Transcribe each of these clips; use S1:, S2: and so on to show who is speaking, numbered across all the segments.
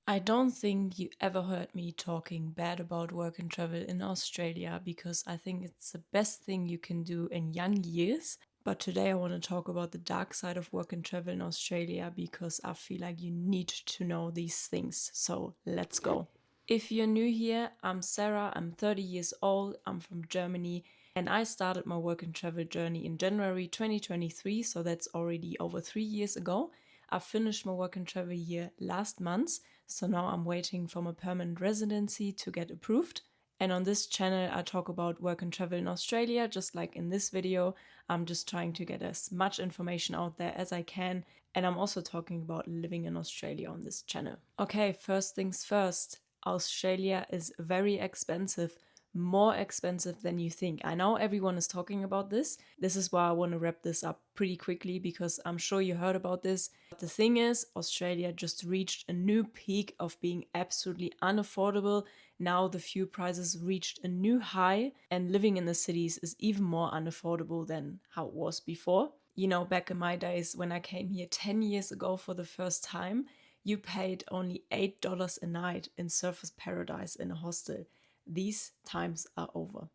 S1: I don't think you ever heard me talking bad about work and travel in Australia because I think it's the best thing you can do in young years. But today I want to talk about the dark side of work and travel in Australia because I feel like you need to know these things. So let's go. If you're new here, I'm Sarah, I'm 30 years old, I'm from Germany, and I started my work and travel journey in January 2023, so that's already over 3 years ago. I finished my work and travel year last month, so now I'm waiting for my permanent residency to get approved. And on this channel, I talk about work and travel in Australia, just like in this video. I'm just trying to get as much information out there as I can. And I'm also talking about living in Australia on this channel. Okay, first things first. Australia is very expensive, more expensive than you think. I know everyone is talking about this. This is why I want to wrap this up pretty quickly because I'm sure you heard about this. But the thing is, Australia just reached a new peak of being absolutely unaffordable. Now the fuel prices reached a new high, and living in the cities is even more unaffordable than how it was before. You know, back in my days when I came here 10 years ago for the first time, you paid only $8 a night in Surfers Paradise in a hostel. These times are over.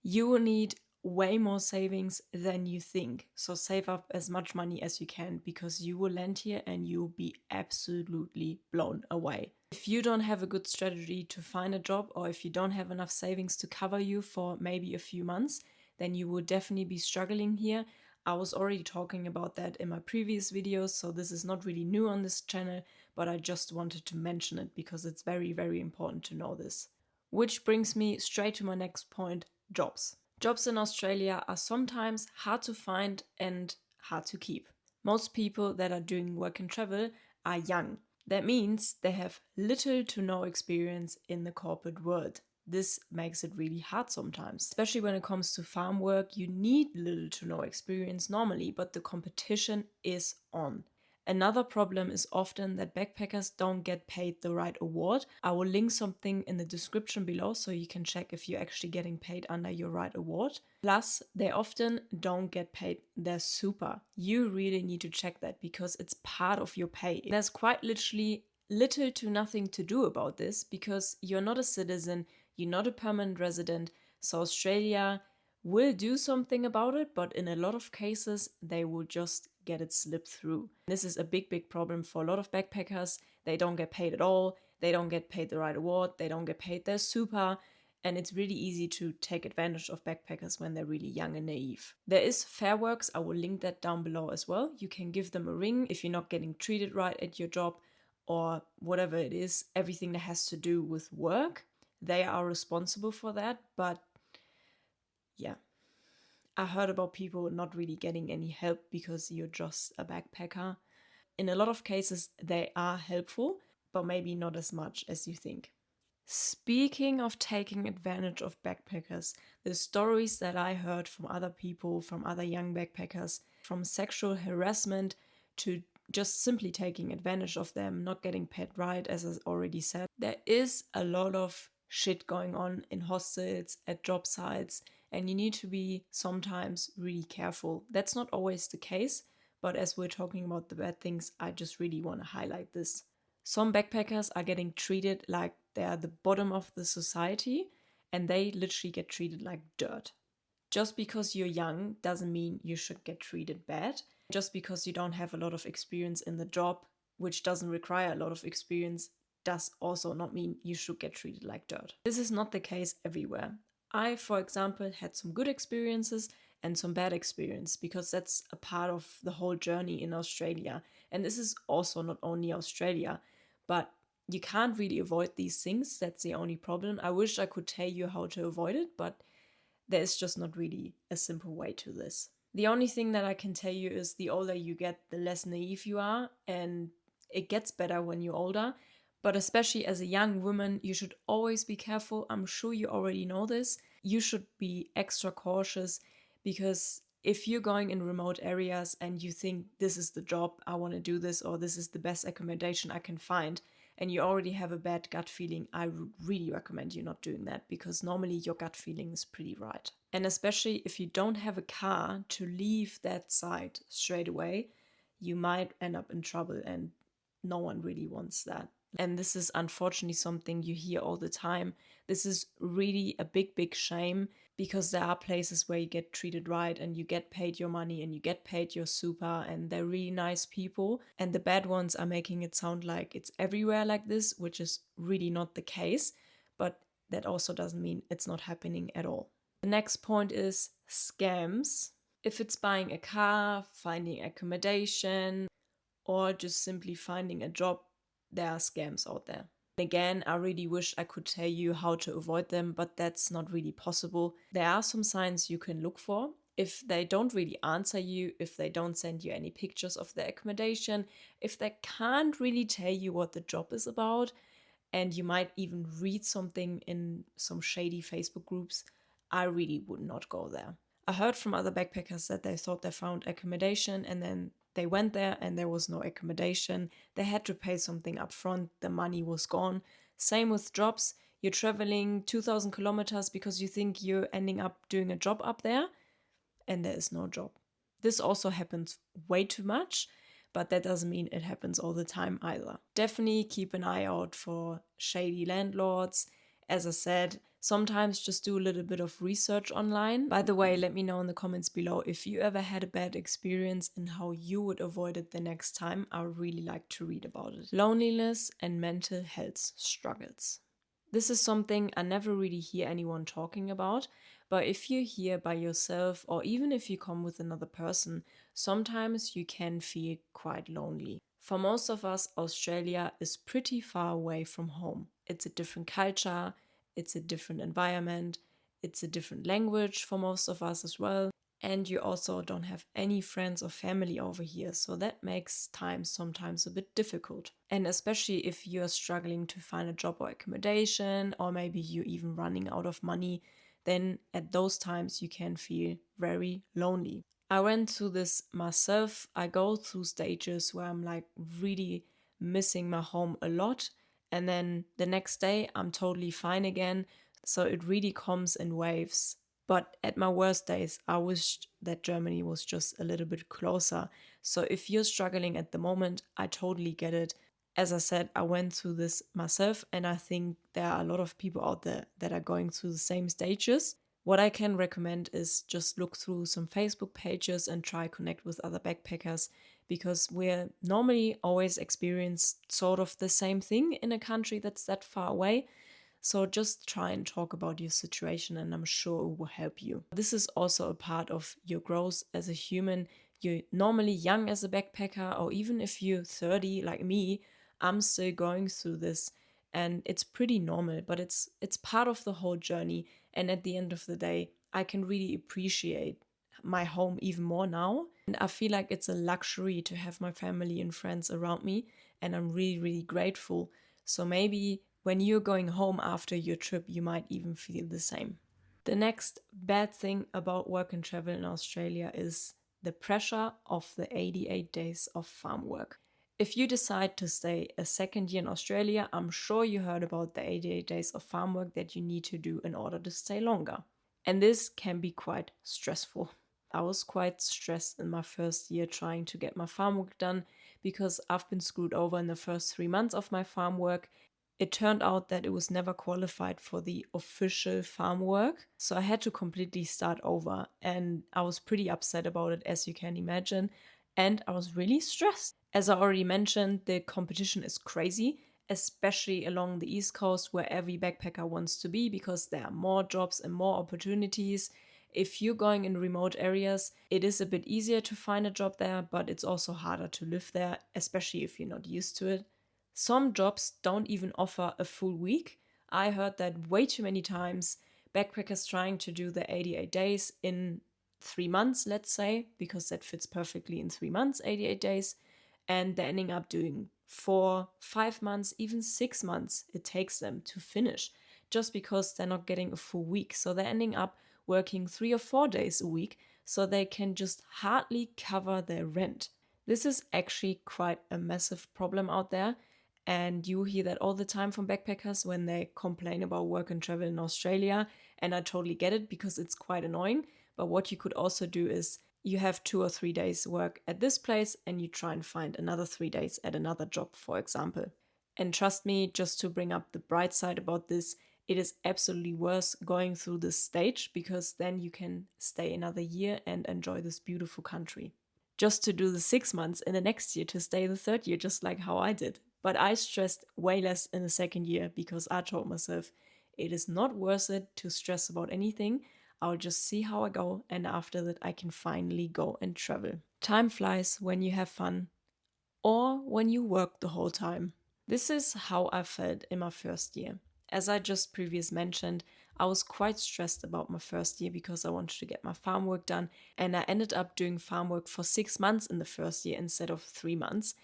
S1: You will need way more savings than you think. So save up as much money as you can because you will land here and you'll be absolutely blown away. If you don't have a good strategy to find a job, or if you don't have enough savings to cover you for maybe a few months, then you will definitely be struggling here. I was already talking about that in my previous videos, so this is not really new on this channel, but I just wanted to mention it because it's very, very important to know this. Which brings me straight to my next point, jobs. Jobs in Australia are sometimes hard to find and hard to keep. Most people that are doing work and travel are young. That means they have little to no experience in the corporate world. This makes it really hard sometimes. Especially when it comes to farm work, you need little to no experience normally, but the competition is on. Another problem is often that backpackers don't get paid the right award. I will link something in the description below so you can check if you're actually getting paid under your right award. Plus, they often don't get paid their super. You really need to check that because it's part of your pay. There's quite literally little to nothing to do about this because you're not a citizen, you're not a permanent resident, so Australia will do something about it, but in a lot of cases, they will just get it slipped through. This is a big, big problem for a lot of backpackers. They don't get paid at all, they don't get paid the right award, they don't get paid their super, and it's really easy to take advantage of backpackers when they're really young and naive. There is Fairworks, I will link that down below as well. You can give them a ring if you're not getting treated right at your job or whatever it is, everything that has to do with work. They are responsible for that, but yeah. I heard about people not really getting any help because you're just a backpacker. In a lot of cases, they are helpful, but maybe not as much as you think. Speaking of taking advantage of backpackers, the stories that I heard from other people, from other young backpackers, from sexual harassment to just simply taking advantage of them, not getting paid right, as I already said. There is a lot of shit going on in hostels, at job sites, and you need to be sometimes really careful. That's not always the case, but as we're talking about the bad things, I just really want to highlight this. Some backpackers are getting treated like they are the bottom of the society, and they literally get treated like dirt. Just because you're young doesn't mean you should get treated bad. Just because you don't have a lot of experience in the job, which doesn't require a lot of experience, does also not mean you should get treated like dirt. This is not the case everywhere. I, for example, had some good experiences and some bad experience because that's a part of the whole journey in Australia. And this is also not only Australia, but you can't really avoid these things. That's the only problem. I wish I could tell you how to avoid it, but there is just not really a simple way to this. The only thing that I can tell you is the older you get, the less naive you are, and it gets better when you're older. But especially as a young woman, you should always be careful. I'm sure you already know this. You should be extra cautious because if you're going in remote areas and you think this is the job, I want to do this, or this is the best accommodation I can find, and you already have a bad gut feeling, I really recommend you not doing that because normally your gut feeling is pretty right. And especially if you don't have a car to leave that site straight away, you might end up in trouble and no one really wants that. And this is unfortunately something you hear all the time. This is really a big, big shame, because there are places where you get treated right and you get paid your money and you get paid your super and they're really nice people. And the bad ones are making it sound like it's everywhere like this, which is really not the case. But that also doesn't mean it's not happening at all. The next point is scams. If it's buying a car, finding accommodation, or just simply finding a job, there are scams out there. Again, I really wish I could tell you how to avoid them, but that's not really possible. There are some signs you can look for. If they don't really answer you, if they don't send you any pictures of their accommodation, if they can't really tell you what the job is about, and you might even read something in some shady Facebook groups, I really would not go there. I heard from other backpackers that they thought they found accommodation and then they went there and there was no accommodation. They had to pay something up front, the money was gone. Same with jobs. You're traveling 2,000 kilometers because you think you're ending up doing a job up there, and there is no job. This also happens way too much, but that doesn't mean it happens all the time either. Definitely keep an eye out for shady landlords. As I said, sometimes just do a little bit of research online. By the way, let me know in the comments below if you ever had a bad experience and how you would avoid it the next time. I would really like to read about it. Loneliness and mental health struggles. This is something I never really hear anyone talking about, but if you're here by yourself or even if you come with another person, sometimes you can feel quite lonely. For most of us, Australia is pretty far away from home. It's a different culture, it's a different environment, it's a different language for most of us as well. And you also don't have any friends or family over here, so that makes times sometimes a bit difficult. And especially if you're struggling to find a job or accommodation, or maybe you're even running out of money, then at those times you can feel very lonely. I went through this myself. I go through stages where I'm like really missing my home a lot, and then the next day I'm totally fine again. So it really comes in waves. But at my worst days, I wished that Germany was just a little bit closer. So if you're struggling at the moment, I totally get it. As I said, I went through this myself, and I think there are a lot of people out there that are going through the same stages. What I can recommend is just look through some Facebook pages and try connect with other backpackers, because we're normally always experience sort of the same thing in a country that's that far away. So just try and talk about your situation, and I'm sure it will help you. This is also a part of your growth as a human. You're normally young as a backpacker, or even if you're 30 like me, I'm still going through this, and it's pretty normal, but it's part of the whole journey. And at the end of the day, I can really appreciate my home even more now. And I feel like it's a luxury to have my family and friends around me, and I'm really, really grateful. So maybe when you're going home after your trip, you might even feel the same. The next bad thing about work and travel in Australia is the pressure of the 88 days of farm work. If you decide to stay a second year in Australia, I'm sure you heard about the 88 days of farm work that you need to do in order to stay longer. And this can be quite stressful. I was quite stressed in my first year trying to get my farm work done, because I've been screwed over in the first 3 months of my farm work. It turned out that it was never qualified for the official farm work, so I had to completely start over, and I was pretty upset about it, as you can imagine, and I was really stressed. As I already mentioned, the competition is crazy, especially along the East Coast, where every backpacker wants to be, because there are more jobs and more opportunities. If you're going in remote areas, it is a bit easier to find a job there, but it's also harder to live there, especially if you're not used to it. Some jobs don't even offer a full week. I heard that way too many times. Backpackers trying to do the 88 days in 3 months, let's say, because that fits perfectly in 3 months, 88 days. And they're ending up doing 4, 5 months, even 6 months it takes them to finish, just because they're not getting a full week. So they're ending up working 3 or 4 days a week, so they can just hardly cover their rent. This is actually quite a massive problem out there. And you hear that all the time from backpackers when they complain about work and travel in Australia. And I totally get it, because it's quite annoying. But what you could also do is you have 2 or 3 days work at this place and you try and find another 3 days at another job, for example. And trust me, just to bring up the bright side about this, it is absolutely worth going through this stage because then you can stay another year and enjoy this beautiful country. Just to do the 6 months in the next year to stay the third year, just like how I did. But I stressed way less in the second year because I told myself it is not worth it to stress about anything. I'll just see how I go, and after that, I can finally go and travel. Time flies when you have fun or when you work the whole time. This is how I felt in my first year. As I just previously mentioned, I was quite stressed about my first year because I wanted to get my farm work done, and I ended up doing farm work for 6 months in the first year instead of 3 months.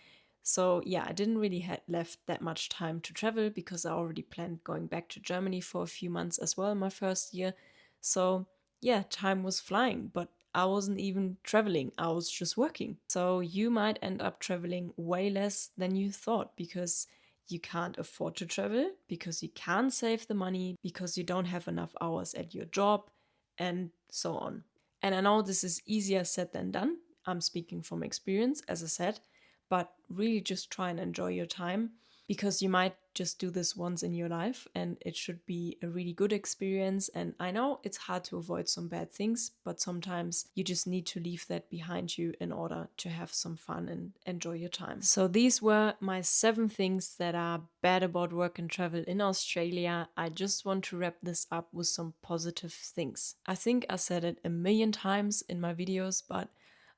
S1: So yeah, I didn't really have left that much time to travel because I already planned going back to Germany for a few months as well in my first year. So yeah, time was flying, but I wasn't even traveling, I was just working. So you might end up traveling way less than you thought because you can't afford to travel, because you can't save the money, because you don't have enough hours at your job, and so on. And I know this is easier said than done. I'm speaking from experience, as I said, but really just try and enjoy your time because you might just do this once in your life and it should be a really good experience. And I know it's hard to avoid some bad things, but sometimes you just need to leave that behind you in order to have some fun and enjoy your time. So these were my 7 things that are bad about work and travel in Australia. I just want to wrap this up with some positive things. I think I said it a million times in my videos, but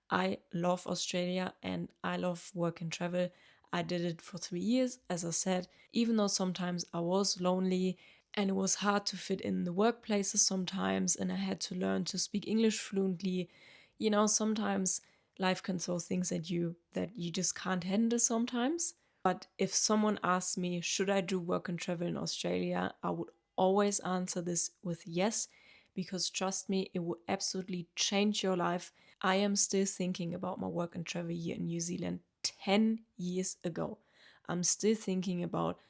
S1: I love Australia and I love work and travel. I did it for 3 years, as I said, even though sometimes I was lonely and it was hard to fit in the workplaces sometimes, and I had to learn to speak English fluently. You know, sometimes life can throw things at you that you just can't handle sometimes. But if someone asks me, should I do work and travel in Australia, I would always answer this with yes, because trust me, it will absolutely change your life. I am still thinking about my work and travel year in New Zealand 10 years ago. I'm still thinking about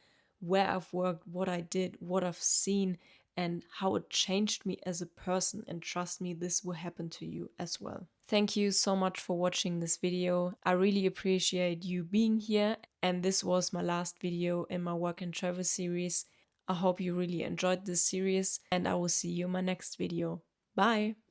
S1: where I've worked, what I did, what I've seen, and how it changed me as a person. And trust me, this will happen to you as well. Thank you so much for watching this video. I really appreciate you being here. And this was my last video in my work and travel series. I hope you really enjoyed this series, and I will see you in my next video. Bye!